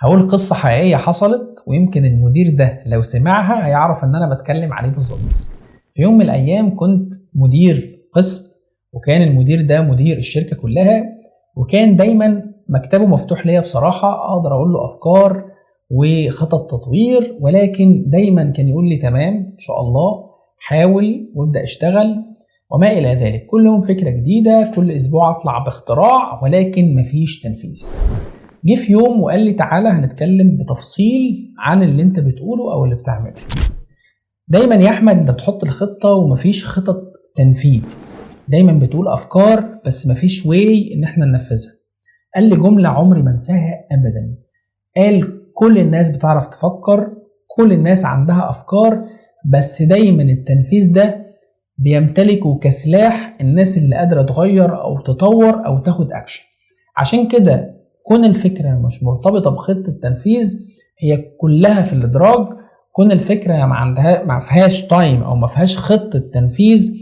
هقول قصة حقيقية حصلت، ويمكن المدير ده لو سمعها هيعرف ان انا بتكلم عليه بالظبط. في يوم من الايام كنت مدير قسم، وكان المدير ده مدير الشركة كلها، وكان دايما مكتبه مفتوح ليا بصراحة، اقدر اقول له افكار وخطط تطوير، ولكن دايما كان يقول لي تمام ان شاء الله، حاول وابدأ اشتغل وما الى ذلك. كل يوم فكرة جديدة، كل اسبوع اطلع باختراع، ولكن مفيش تنفيذ. جه في يوم وقال لي تعالى هنتكلم بتفصيل عن اللي انت بتقوله او اللي بتعمله. دايما يا احمد انت بتحط الخطة ومفيش خطط تنفيذ، دايما بتقول افكار بس مفيش واي ان احنا ننفذها. قال لي جملة عمري ما انساها ابدا، قال كل الناس بتعرف تفكر، كل الناس عندها افكار، بس دايما التنفيذ ده بيمتلكه كسلاح الناس اللي قادرة تغير او تطور او تاخد اكشن. عشان كده كون الفكرة مش مرتبطة بخطة تنفيذ، هي كلها في الادراج. كون الفكرة ما فيهاش تايم او ما فيهاش خطة تنفيذ،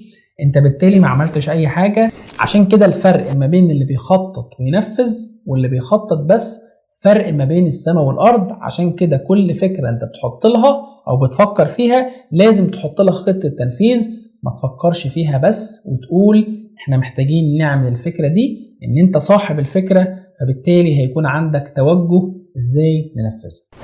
انت بالتالي ما عملتش اي حاجة. عشان كده الفرق ما بين اللي بيخطط وينفذ واللي بيخطط بس فرق ما بين السماء والارض. عشان كده كل فكرة انت بتحط لها او بتفكر فيها لازم تحط لها خطة تنفيذ، ما تفكرش فيها بس وتقول احنا محتاجين نعمل الفكرة دي، ان انت صاحب الفكرة، فبالتالي هيكون عندك توجه ازاي ننفذها.